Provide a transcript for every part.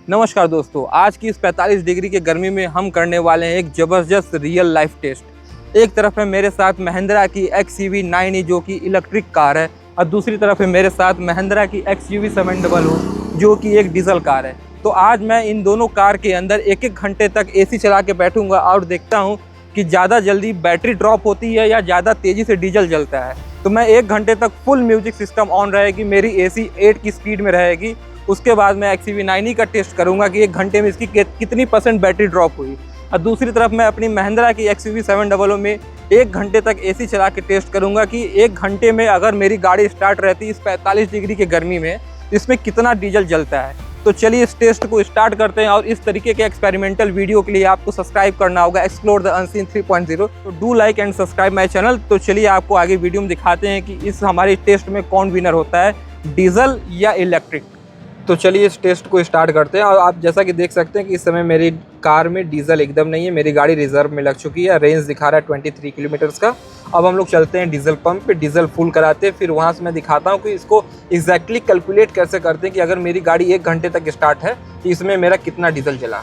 नमस्कार दोस्तों, आज की इस 45 डिग्री के गर्मी में हम करने वाले हैं एक ज़बरदस्त रियल लाइफ टेस्ट। एक तरफ है मेरे साथ महिंद्रा की XUV 9e जो कि इलेक्ट्रिक कार है, और दूसरी तरफ है मेरे साथ महिंद्रा की XUV 700 जो कि एक डीजल कार है। तो आज मैं इन दोनों कार के अंदर एक एक घंटे तक AC चला के बैठूंगा और देखता हूँ कि ज़्यादा जल्दी बैटरी ड्रॉप होती है या ज़्यादा तेज़ी से डीजल जलता है। तो मैं एक घंटे तक फुल म्यूजिक सिस्टम ऑन रहेगी, मेरी AC 8 की स्पीड में रहेगी। उसके बाद मैं XUV 9e का टेस्ट करूंगा कि एक घंटे में इसकी कितनी % बैटरी ड्रॉप हुई। और दूसरी तरफ मैं अपनी महिंद्रा की XUV 700 में एक घंटे तक AC चला के टेस्ट करूंगा कि एक घंटे में अगर मेरी गाड़ी स्टार्ट रहती इस 45 डिग्री के गर्मी में, इसमें कितना डीजल जलता है। तो चलिए इस टेस्ट को स्टार्ट करते हैं। और इस तरीके के एक्सपेरिमेंटल वीडियो के लिए आपको सब्सक्राइब करना होगा एक्सप्लोर द अनसीन 3.0। तो do like and subscribe my channel. तो चलिए आपको आगे वीडियो में दिखाते हैं कि इस हमारे टेस्ट में कौन विनर होता है, डीजल या इलेक्ट्रिक। तो चलिए इस टेस्ट को स्टार्ट करते हैं। और आप जैसा कि देख सकते हैं कि इस समय मेरी कार में डीजल एकदम नहीं है, मेरी गाड़ी रिजर्व में लग चुकी है। रेंज दिखा रहा है 23 किलोमीटर्स का। अब हम लोग चलते हैं डीजल पंप पे, डीजल फुल कराते हैं। फिर वहाँ से मैं दिखाता हूँ कि इसको एग्जैक्टली कैलकुलेट कैसे करते हैं कि अगर मेरी गाड़ी एक घंटे तक स्टार्ट है तो इसमें मेरा कितना डीजल जला।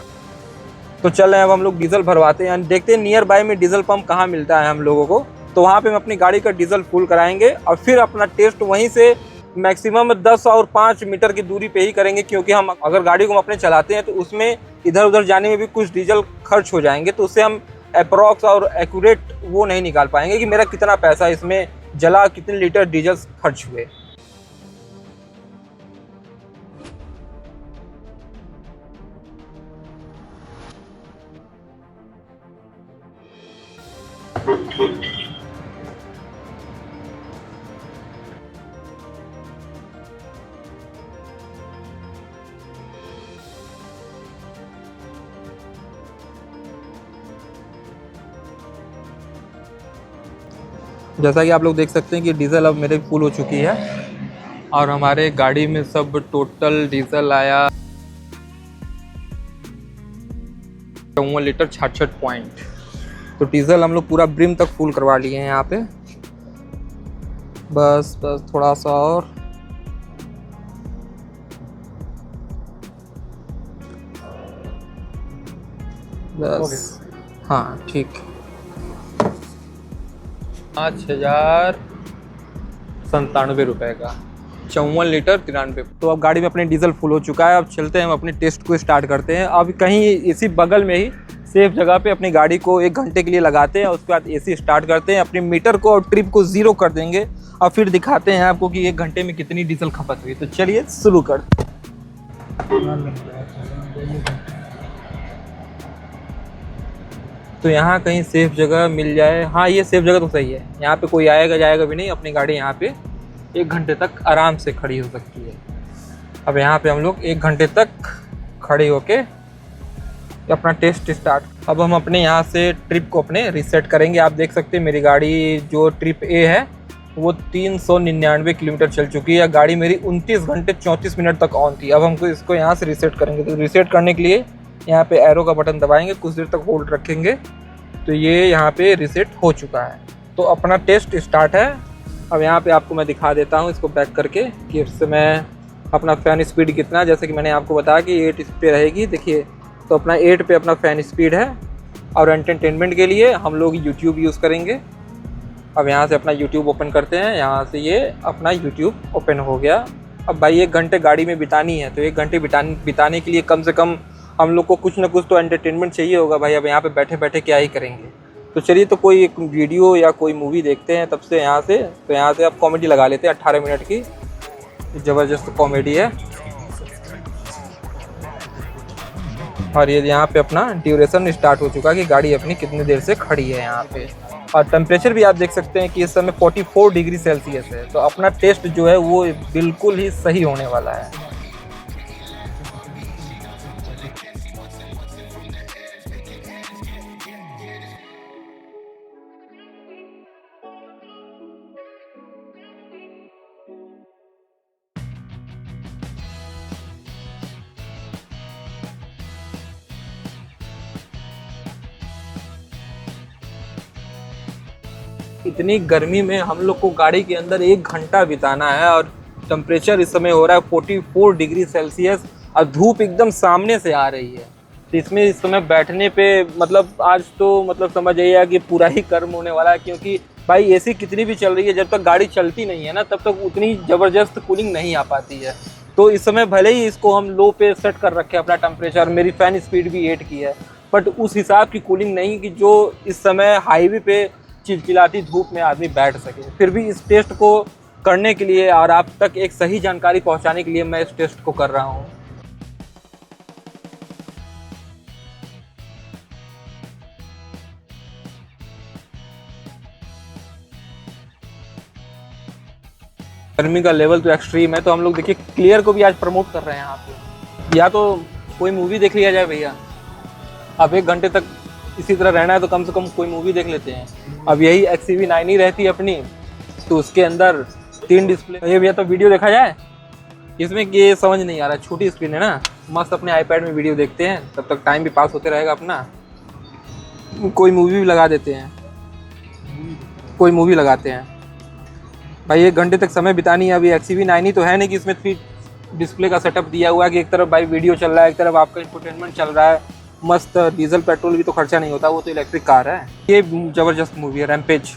तो चल रहे हैं, अब हम लोग डीजल भरवाते हैं। देखते हैं नियर बाय में डीजल पंप कहाँ मिलता है हम लोगों को। तो वहाँ पर हम अपनी गाड़ी का डीजल फुल कराएंगे और फिर अपना टेस्ट वहीं से मैक्सिमम 10 और 5 मीटर की दूरी पे ही करेंगे, क्योंकि हम अगर गाड़ी को हम अपने चलाते हैं तो उसमें इधर उधर जाने में भी कुछ डीजल खर्च हो जाएंगे। तो उससे हम अप्रॉक्स और एक्यूरेट वो नहीं निकाल पाएंगे कि मेरा कितना पैसा इसमें जला, कितने लीटर डीजल खर्च हुए। जैसा कि आप लोग देख सकते हैं कि डीजल अब मेरे फुल हो चुकी है और हमारे गाड़ी में सब टोटल डीजल आया 54 लीटर 66 पॉइंट। तो डीजल हम लोग पूरा ब्रिम तक फुल करवा लिए हैं यहाँ पे। बस थोड़ा सा और। बस हाँ ठीक। 5,097 रुपये का 54 लीटर 93। तो अब गाड़ी में अपने डीजल फुल हो चुका है। अब चलते हैं, हम अपने टेस्ट को स्टार्ट करते हैं। अब कहीं इसी बगल में ही सेफ जगह पे अपनी गाड़ी को एक घंटे के लिए लगाते हैं। उसके बाद AC स्टार्ट करते हैं, अपने मीटर को और ट्रिप को 0 कर देंगे और फिर दिखाते हैं आपको कि एक घंटे में कितनी डीजल खपत हुई। तो चलिए शुरू करते हैं। तो यहाँ कहीं सेफ जगह मिल जाए। हाँ, ये सेफ जगह तो सही है। यहाँ पे कोई आएगा जाएगा भी नहीं। अपनी गाड़ी यहाँ पे एक घंटे तक आराम से खड़ी हो सकती है। अब यहाँ पे हम लोग एक घंटे तक खड़े होके अपना टेस्ट स्टार्ट। अब हम अपने यहाँ से ट्रिप को अपने रीसेट करेंगे। आप देख सकते हैं मेरी गाड़ी जो ट्रिप A है वो 399 किलोमीटर चल चुकी है। गाड़ी मेरी 29 घंटे 34 मिनट तक ऑन थी। अब हमको इसको यहाँ से रीसेट करेंगे। तो रीसेट करने के लिए यहाँ पे एरो का बटन दबाएंगे, कुछ देर तक होल्ड रखेंगे तो ये यहाँ पे रीसेट हो चुका है। तो अपना टेस्ट स्टार्ट है। अब यहाँ पे आपको मैं दिखा देता हूँ इसको बैक करके कि इस समय अपना फ़ैन स्पीड कितना है। जैसे कि मैंने आपको बताया कि 8 पे रहेगी। देखिए, तो अपना 8 पे अपना फ़ैन स्पीड है। और एंटरटेनमेंट के लिए हम लोग YouTube यूज़ करेंगे। अब यहाँ से अपना YouTube ओपन करते हैं। यहाँ से ये अपना YouTube ओपन हो गया। अब भाई एक घंटे गाड़ी में बितानी है, तो एक घंटे बिताने के लिए कम से कम हम लोग को कुछ ना कुछ तो एंटरटेनमेंट चाहिए होगा भाई। अब यहाँ पे बैठे बैठे क्या ही करेंगे। तो चलिए, तो कोई एक वीडियो या कोई मूवी देखते हैं तब से यहाँ से। तो यहाँ से आप कॉमेडी लगा लेते हैं 18 मिनट की, ज़बरदस्त कॉमेडी है। और ये यहाँ पे अपना ड्यूरेशन स्टार्ट हो चुका है कि गाड़ी अपनी कितनी देर से खड़ी है यहाँ पे। और टेम्परेचर भी आप देख सकते हैं कि इस समय 44 डिग्री सेल्सियस है। तो अपना टेस्ट जो है वो बिल्कुल ही सही होने वाला है। इतनी गर्मी में हम लोग को गाड़ी के अंदर एक घंटा बिताना है और टेम्परेचर इस समय हो रहा है 44 डिग्री सेल्सियस। और धूप एकदम सामने से आ रही है। तो इसमें इस समय बैठने पे मतलब आज तो मतलब समझ आइए कि पूरा ही कर्म होने वाला है, क्योंकि भाई एसी कितनी भी चल रही है, जब तक गाड़ी चलती नहीं है ना तब तक उतनी ज़बरदस्त कूलिंग नहीं आ पाती है। तो इस समय भले ही इसको हम लो पे सेट कर रखे अपना टेम्परेचर, मेरी फ़ैन स्पीड भी 8 की है, बट उस हिसाब की कूलिंग नहीं कि जो इस समय हाईवे पे चिलचिलाती धूप में आदमी बैठ सके। फिर भी इस टेस्ट को करने के लिए और आप तक एक सही जानकारी पहुंचाने के लिए मैं इस टेस्ट को कर रहा हूं। गर्मी का लेवल तो एक्सट्रीम है, तो हम लोग देखिए क्लियर को भी आज प्रमोट कर रहे हैं यहाँ पे। या तो कोई मूवी देख लिया जाए भैया, अब 1 घंटे तक इसी तरह रहना है तो कम से कम कोई मूवी देख लेते हैं। अब यही XCV 9 ही रहती है अपनी, तो उसके अंदर 3 डिस्प्ले। ये भैया तो वीडियो देखा जाए इसमें, कि ये समझ नहीं आ रहा, छोटी स्क्रीन है ना, मस्त अपने आईपैड में वीडियो देखते हैं, तब तक टाइम भी पास होते रहेगा अपना। कोई मूवी भी लगा देते हैं, कोई मूवी लगाते हैं भाई। 1 घंटे तक समय बितानी है। अभी XCV 9 ही तो है नहीं कि इसमें 3 डिस्प्ले का सेटअप दिया हुआ है कि एक तरफ भाई वीडियो चल रहा है, एक तरफ आपका इंफोटेनमेंट चल रहा है, मस्त। डीजल पेट्रोल भी तो खर्चा नहीं होता, वो तो इलेक्ट्रिक कार है। ये ज़बरदस्त मूवी है रैम्पेज।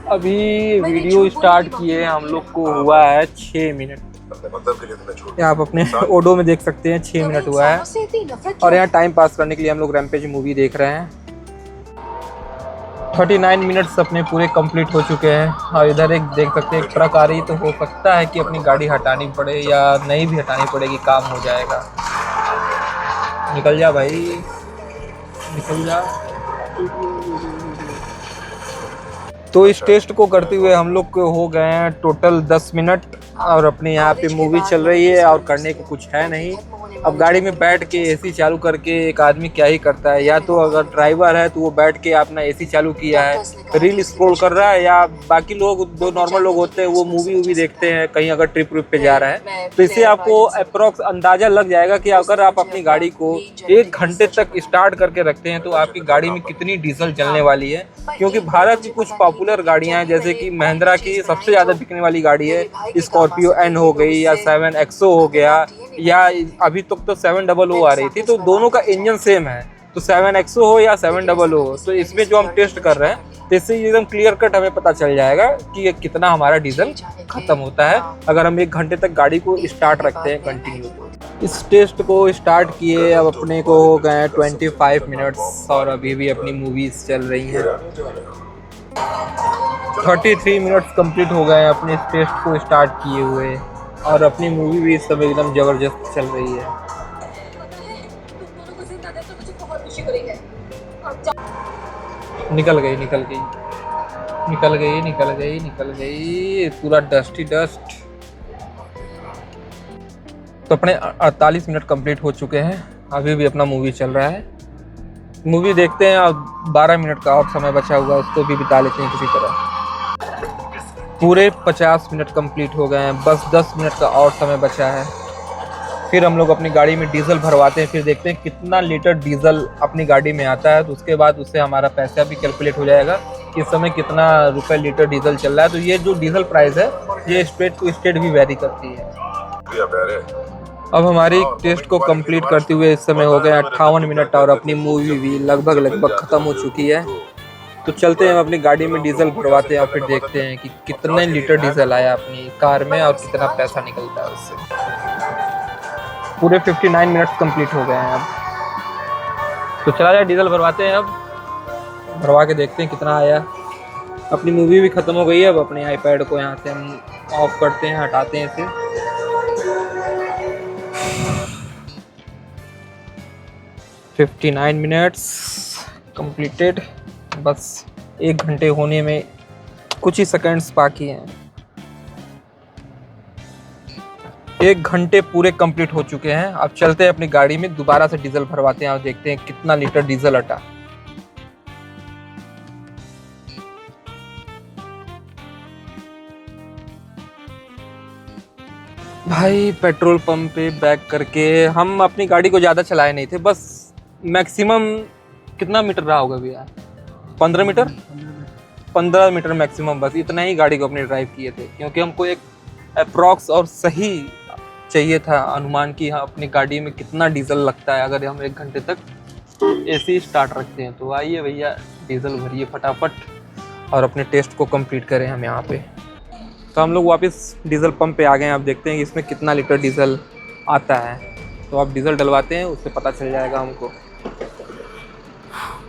अभी वीडियो स्टार्ट किए हम लोग को हुआ है 6 मिनट। आप अपने ओडो में देख सकते हैं 6 मिनट हुआ है। और यहाँ टाइम पास करने के लिए हम लोग रैम्पेज मूवी देख रहे हैं। 39 मिनट्स अपने पूरे कंप्लीट हो चुके हैं। और इधर एक देख सकते हैं एक ट्रक आ रही, तो हो सकता है कि अपनी गाड़ी हटानी पड़े या नहीं भी हटानी पड़ेगी, काम हो जाएगा। निकल जा भाई, निकल जा। तो इस टेस्ट को करते हुए हम लोग को हो गए हैं टोटल 10 मिनट। और अपने यहाँ पे मूवी चल रही है और करने को कुछ है नहीं। अब गाड़ी में बैठ के एसी चालू करके एक आदमी क्या ही करता है, या तो अगर ड्राइवर है तो वो बैठ के अपना एसी चालू किया है, रील स्क्रॉल कर रहा है, या बाकी लोग जो नॉर्मल लोग होते हैं वो मूवी वूवी देखते हैं कहीं अगर ट्रिप पे जा रहा है। तो इससे आपको अप्रोक्स अंदाजा लग जाएगा कि अगर आप अपनी गाड़ी को 1 घंटे तक स्टार्ट करके रखते हैं तो आपकी गाड़ी में कितनी डीजल चलने वाली है। क्योंकि भारत की कुछ पॉपुलर गाड़ियाँ हैं, जैसे कि महिंद्रा की सबसे ज़्यादा बिकने वाली गाड़ी है स्कॉर्पियो एन हो गई, या 7XO हो गया, या अभी तक तो 700 आ रही थी, तो दोनों का इंजन सेम है। तो 7XO हो या 700 हो, तो इसमें जो हम टेस्ट कर रहे हैं तो इससे एकदम क्लियर कट हमें पता चल जाएगा कि कितना हमारा डीजल खत्म होता है अगर हम 1 घंटे तक गाड़ी को स्टार्ट रखते हैं कंटिन्यू। इस टेस्ट को स्टार्ट किए अब अपने को हो गए 25 मिनट्स और अभी भी अपनी मूवीज चल रही हैं। 33 मिनट्स कंप्लीट हो गए अपने इस टेस्ट को स्टार्ट किए हुए, और अपनी मूवी भी इस समय एकदम ज़बरदस्त चल रही है। निकल गई निकल गई निकल गई निकल गई निकल गई, पूरा डस्टी डस्ट। तो अपने 48 मिनट कंप्लीट हो चुके हैं, अभी भी अपना मूवी चल रहा है। मूवी देखते हैं और 12 मिनट का और समय बचा हुआ, उसको भी बिता लेते हैं किसी तरह। पूरे 50 मिनट कंप्लीट हो गए हैं, बस 10 मिनट का और समय बचा है। फिर हम लोग अपनी गाड़ी में डीजल भरवाते हैं, फिर देखते हैं कितना लीटर डीजल अपनी गाड़ी में आता है। तो उसके बाद उससे हमारा पैसा भी कैलकुलेट हो जाएगा कि इस समय कितना रुपए लीटर डीजल चल रहा है। तो ये जो डीजल प्राइस है ये स्टेट टू स्टेट भी वेरी करती है। अब हमारी टेस्ट को कंप्लीट करते हुए इस समय हो गए 58 मिनट और अपनी मूवी भी लगभग खत्म हो चुकी है। तो चलते हैं, हम अपनी गाड़ी में डीजल भरवाते हैं और फिर देखते हैं कि कितने लीटर डीजल आया अपनी कार में और कितना पैसा निकलता है उससे। पूरे 59 मिनट्स कंप्लीट हो गए हैं अब। तो चला जाए डीजल भरवाते हैं, अब भरवा के देखते हैं कितना आया। अपनी मूवी भी ख़त्म हो गई है। अब अपने आईपैड को यहाँ से हम ऑफ करते हैं, हटाते हैं इसे। 59 मिनट्स कंप्लीटेड। बस 1 घंटे होने में कुछ ही सेकंड्स बाकी हैं। 1 घंटे पूरे कंप्लीट हो चुके हैं। अब चलते हैं अपनी गाड़ी में, दोबारा से डीजल भरवाते हैं और देखते हैं कितना लीटर डीजल हटा। भाई पेट्रोल पंप पे बैक करके हम अपनी गाड़ी को ज़्यादा चलाए नहीं थे, बस मैक्सिमम कितना मीटर रहा होगा भैया? 15 मीटर, 15 मीटर मैक्सिमम, बस इतना ही गाड़ी को अपने ड्राइव किए थे। क्योंकि हमको एक अप्रॉक्स और सही चाहिए था अनुमान कि हाँ अपनी गाड़ी में कितना डीजल लगता है अगर हम 1 घंटे तक एसी स्टार्ट रखते हैं। तो आइए भैया डीजल भरिए फटाफट और अपने टेस्ट को कंप्लीट करें हम यहाँ पे। तो हम लोग वापस डीजल पंप पे आ गए हैं। अब देखते हैं कि इसमें कितना लीटर डीजल आता है। तो आप डीजल डलवाते हैं, उससे पता चल जाएगा हमको।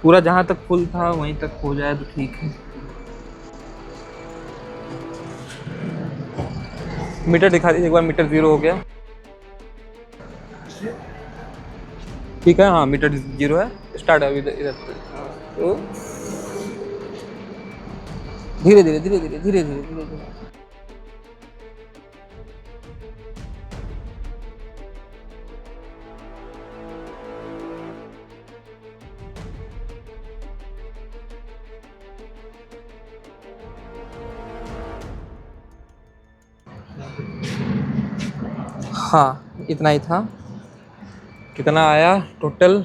पूरा जहाँ तक फुल था वहीं तक हो जाए तो ठीक है। मीटर दिखा दीजिए एक बार। मीटर 0 हो गया, ठीक है। हाँ मीटर 0 है। स्टार्ट है इधर। तो धीरे धीरे धीरे धीरे धीरे धीरे धीरे धीरे। हाँ इतना ही था। कितना आया टोटल?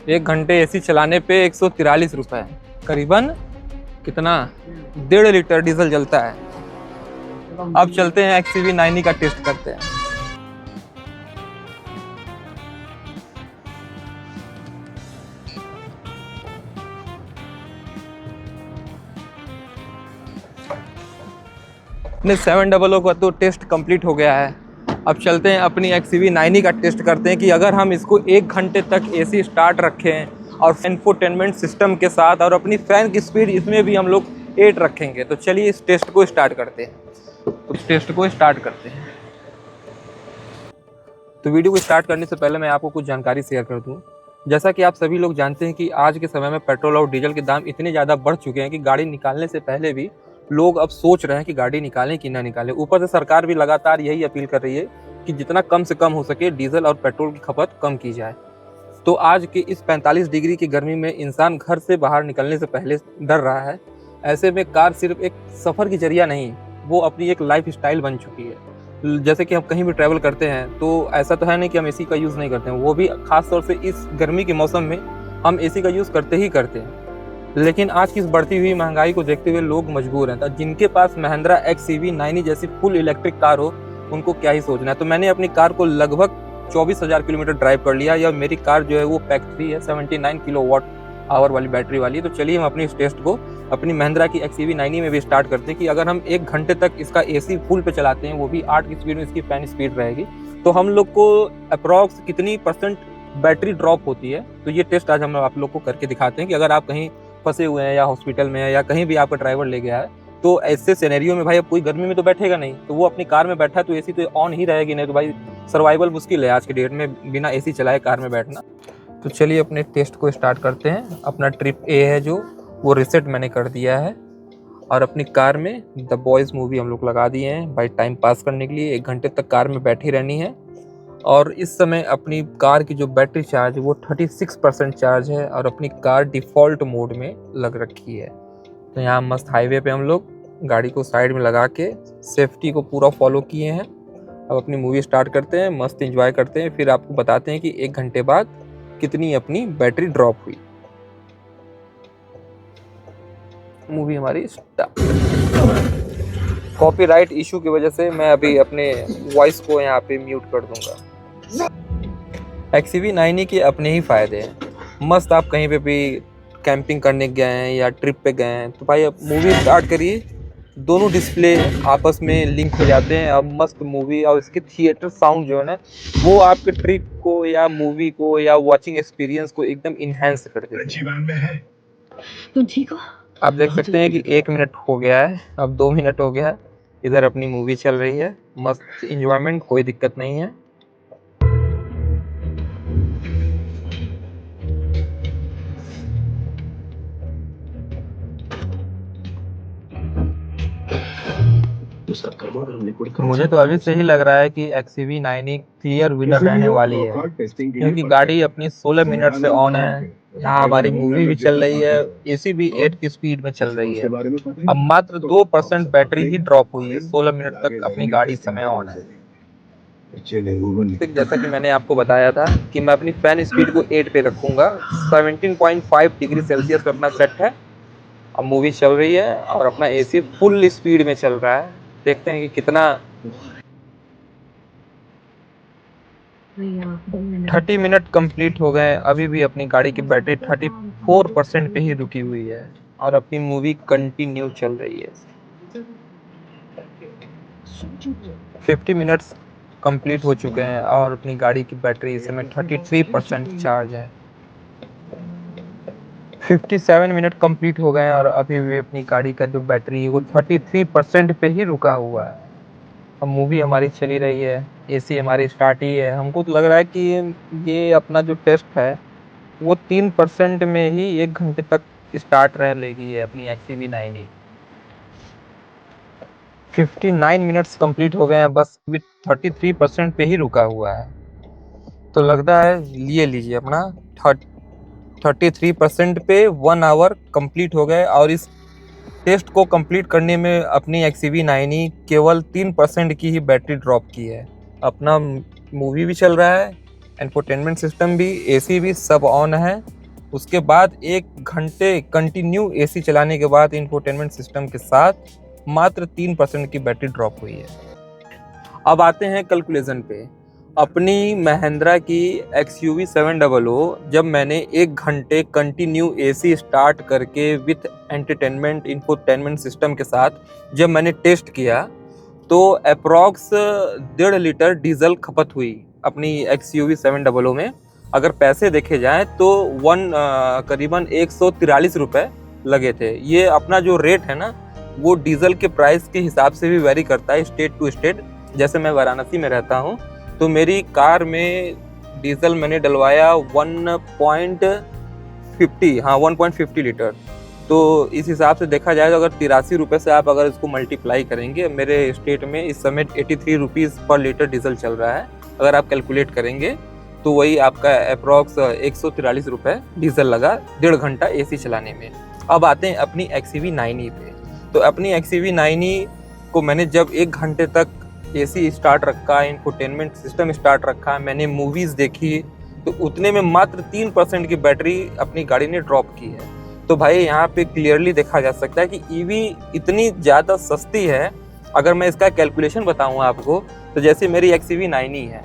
एक घंटे एसी चलाने पे 143 रुपए, करीबन कितना 1.5 लीटर डीजल जलता है। अब चलते हैं XCV 9e का टेस्ट करते हैं। अपने 700 का तो टेस्ट कंप्लीट हो गया है। अब चलते हैं अपनी XCV 9e का टेस्ट करते हैं कि अगर हम इसको 1 घंटे तक एसी स्टार्ट रखें और इंफोटेनमेंट सिस्टम के साथ और अपनी फैन की स्पीड इसमें भी हम लोग 8 रखेंगे। तो चलिए इस टेस्ट को स्टार्ट करते हैं। तो वीडियो को स्टार्ट करने से पहले मैं आपको कुछ जानकारी शेयर कर दूं। जैसा कि आप सभी लोग जानते हैं कि आज के समय में पेट्रोल और डीजल के दाम इतने ज़्यादा बढ़ चुके हैं कि गाड़ी निकालने से पहले भी लोग अब सोच रहे हैं कि गाड़ी निकालें कि ना निकालें। ऊपर से सरकार भी लगातार यही अपील कर रही है कि जितना कम से कम हो सके डीजल और पेट्रोल की खपत कम की जाए। तो आज के इस 45 डिग्री की गर्मी में इंसान घर से बाहर निकलने से पहले डर रहा है। ऐसे में कार सिर्फ एक सफ़र की जरिया नहीं, वो अपनी एक लाइफ स्टाइल बन चुकी है। जैसे कि हम कहीं भी ट्रैवल करते हैं तो ऐसा तो है नहीं कि हम एसी का यूज़ नहीं करते हैं, वो भी ख़ास तौर से इस गर्मी के मौसम में हम एसी का यूज़ करते ही करते हैं। लेकिन आज की इस बढ़ती हुई महंगाई को देखते हुए लोग मजबूर हैं। तो जिनके पास महिंद्रा XCV 9e जैसी फुल इलेक्ट्रिक कार हो उनको क्या ही सोचना है। तो मैंने अपनी कार को लगभग 24,000 किलोमीटर ड्राइव कर लिया। या मेरी कार जो है वो पैक 3 है, 79 किलोवाट आवर वाली बैटरी वाली। तो चलिए हम अपनी इस टेस्ट को अपनी महिंद्रा की XCV 9e में भी स्टार्ट करते हैं कि अगर हम 1 घंटे तक इसका एसी फुल पे चलाते हैं, वो भी 8 की स्पीड में इसकी फैन स्पीड रहेगी, तो हम लोग को अप्रॉक्स कितनी % बैटरी ड्रॉप होती है। तो ये टेस्ट आज हम आप लोग को करके दिखाते हैं कि अगर आप कहीं फंसे हुए हैं या हॉस्पिटल में है या कहीं भी आपका ड्राइवर ले गया है, तो ऐसे सिनेरियो में भाई अब कोई गर्मी में तो बैठेगा नहीं, तो वो अपनी कार में बैठा है तो एसी तो ऑन ही रहेगी, नहीं तो भाई सर्वाइवल मुश्किल है आज के डेट में बिना एसी चलाए कार में बैठना। तो चलिए अपने टेस्ट को स्टार्ट करते हैं। अपना ट्रिप ए है जो वो रिसेट मैंने कर दिया है और अपनी कार में द बॉयज़ मूवी हम लोग लगा दिए हैं भाई टाइम पास करने के लिए। 1 घंटे तक कार में बैठी रहनी है। और इस समय अपनी कार की जो बैटरी चार्ज है वो 36% चार्ज है और अपनी कार डिफ़ॉल्ट मोड में लग रखी है। तो यहाँ मस्त हाईवे पे हम लोग गाड़ी को साइड में लगा के सेफ्टी को पूरा फॉलो किए हैं। अब अपनी मूवी स्टार्ट करते हैं, मस्त एंजॉय करते हैं, फिर आपको बताते हैं कि 1 घंटे बाद कितनी अपनी बैटरी ड्रॉप हुई। मूवी हमारी स्टार्ट। कॉपीराइट इशू की वजह से मैं अभी अपने वॉइस को यहाँ पे म्यूट कर दूंगा। XUV 9e के अपने ही फ़ायदे हैं। मस्त आप कहीं पे भी कैंपिंग करने गए हैं या ट्रिप पे गए हैं तो भाई अब मूवी स्टार्ट करिए, दोनों डिस्प्ले आपस में लिंक हो जाते हैं। अब मस्त मूवी और इसके थिएटर साउंड जो है ना वो आपके ट्रिप को या मूवी को या वॉचिंग एक्सपीरियंस को एकदम इन्हेंस कर देते हैं। तुम ठीक हो? आप देख सकते हैं कि 1 मिनट हो गया है, अब 2 मिनट हो गया है, इधर अपनी मूवी चल रही है, मस्त इंजॉयमेंट, कोई दिक्कत नहीं है। मुझे तो अभी से ही लग रहा है कि XUV 9e क्लियर विनर रहने वाली है, क्योंकि गाड़ी अपनी 16 मिनट से ऑन है। यहाँ हमारी मूवी भी चल रही है, AC भी 8 की स्पीड में चल रही है। अब मात्र 2% बैटरी ही ड्रॉप हुई है, 16 मिनट तक अपनी गाड़ी समय ऑन है। जैसा कि मैंने आपको बताया था कि मैं अपनी फैन स्पीड को 8 पे रखूंगा। 17.5 डिग्री सेल्सियस पे अपना सेट है। अब मूवी चल रही है और अपना AC फुल स्पीड में चल रहा है। देखते हैं कि कितना 30 मिनट कंप्लीट हो गए, अभी भी अपनी गाड़ी की बैटरी 34% पे ही रुकी हुई है और अपनी मूवी कंटिन्यू चल रही है। 50 मिनट्स कंप्लीट हो चुके हैं और अपनी गाड़ी की बैटरी इस समय 33% चार्ज है। 57 मिनट कंप्लीट हो गए हैं और अभी भी अपनी गाड़ी का जो बैटरी है वो 33% पे ही रुका हुआ है। अब मूवी हमारी चली रही है, AC हमारी स्टार्ट ही है। हमको तो लग रहा है कि ये अपना जो टेस्ट है वो 3% में ही 1 घंटे तक स्टार्ट रह लेगी है अपनी XUV 9e। 59 मिनट्स कंप्लीट हो गए हैं, बस विथ 33% पे ही रुका हुआ है। तो लगता है लिए लीजिए अपना 33% पे 1 आवर कंप्लीट हो गए और इस टेस्ट को कंप्लीट करने में अपनी XUV 9e केवल 3% की ही बैटरी ड्रॉप की है। अपना मूवी भी चल रहा है, एंटरटेनमेंट सिस्टम भी, AC भी सब ऑन है। उसके बाद 1 घंटे कंटिन्यू AC चलाने के बाद इंफोटेनमेंट सिस्टम के साथ मात्र 3% की बैटरी ड्रॉप हुई है। अब आते हैं कैलकुलेशन पे। अपनी महिंद्रा की XUV 700 जब मैंने 1 घंटे कंटिन्यू AC स्टार्ट करके विथ एंटरटेनमेंट इंफोटेनमेंट सिस्टम के साथ जब मैंने टेस्ट किया तो अप्रॉक्स 1.5 लीटर डीजल खपत हुई अपनी XUV 700 में। अगर पैसे देखे जाएं तो करीबन 143 रुपये लगे थे। ये अपना जो रेट है ना वो डीजल के प्राइस के हिसाब से भी वेरी करता है स्टेट टू स्टेट। जैसे मैं वाराणसी में रहता हूँ तो मेरी कार में डीजल मैंने डलवाया 1.50 लीटर। तो इस हिसाब से देखा जाए तो अगर 83 रुपये से आप अगर इसको मल्टीप्लाई करेंगे, मेरे स्टेट में इस समय 83 रुपीज़ पर लीटर डीजल चल रहा है। अगर आप कैलकुलेट करेंगे तो वही आपका अप्रॉक्स 143 रुपये डीजल लगा 1.5 घंटा AC चलाने में। अब आते हैं अपनी XUV 9e पे। तो अपनी XUV 9e को मैंने जब 1 घंटे तक AC स्टार्ट रखा, इंफोटेनमेंट सिस्टम स्टार्ट रखा, मैंने मूवीज़ देखी तो उतने में मात्र 3% की बैटरी अपनी गाड़ी ने ड्रॉप की है। तो भाई यहाँ पे क्लियरली देखा जा सकता है कि EV इतनी ज़्यादा सस्ती है। अगर मैं इसका कैलकुलेशन बताऊँ आपको तो जैसे मेरी XUV 9e है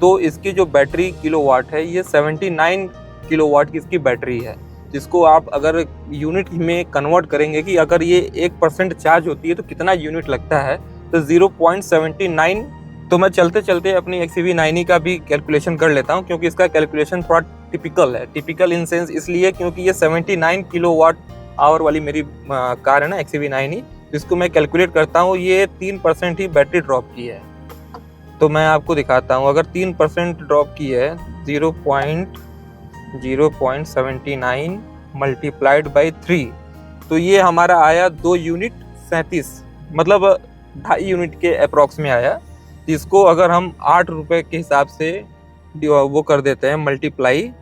तो इसकी जो बैटरी किलोवाट है ये 79 किलोवाट की इसकी बैटरी है, जिसको आप अगर यूनिट में कन्वर्ट करेंगे कि अगर ये 1% चार्ज होती है तो कितना यूनिट लगता है, तो 0.79। तो मैं चलते चलते अपनी XUV 9e का भी कैलकुलेशन कर लेता हूँ, क्योंकि इसका कैलकुलेशन थोड़ा टिपिकल है। टिपिकल इन सेंस इसलिए क्योंकि ये 79 किलोवाट आवर वाली मेरी कार है ना XUV 9e, जिसको मैं कैलकुलेट करता हूँ ये 3% ही बैटरी ड्रॉप की है। तो मैं आपको दिखाता हूँ, अगर 3% ड्रॉप की है 0.79 मल्टीप्लाइड बाई 3 तो ये हमारा आया 2 यूनिट 37, मतलब 2.5 यूनिट के अप्रॉक्स में आया। इसको अगर हम 8 रुपये के हिसाब से वो कर देते हैं मल्टीप्लाई,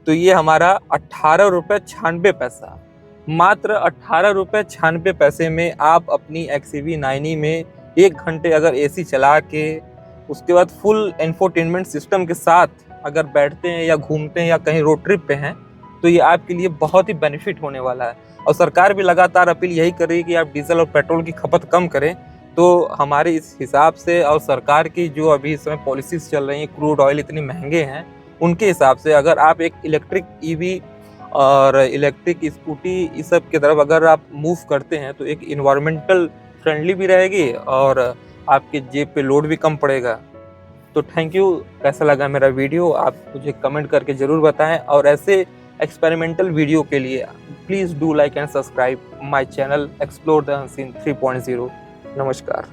तो ये हमारा 18 रुपये 96 पैसा मात्र 18 रुपये 96 पैसे में आप अपनी XUV 9e में 1 घंटे अगर AC चला के उसके बाद फुल इंफोटेनमेंट सिस्टम के साथ अगर बैठते हैं या घूमते हैं या कहीं रोड ट्रिप पे हैं, तो ये आपके लिए बहुत ही बेनिफिट होने वाला है। और सरकार भी लगातार अपील यही कर रही है कि आप डीजल और पेट्रोल की खपत कम करें। तो हमारे इस हिसाब से और सरकार की जो अभी इस समय पॉलिसीज़ चल रही हैं, क्रूड ऑयल इतने महंगे हैं, उनके हिसाब से अगर आप एक इलेक्ट्रिक EV और इलेक्ट्रिक स्कूटी इस सब की तरफ अगर आप मूव करते हैं तो एक इन्वायरमेंटल फ्रेंडली भी रहेगी और आपके जेब पे लोड भी कम पड़ेगा। तो थैंक यू। कैसा लगा मेरा वीडियो आप मुझे कमेंट करके ज़रूर बताएं, और ऐसे एक्सपेरिमेंटल वीडियो के लिए please do like and subscribe my channel explore the unseen 3.0। नमस्कार।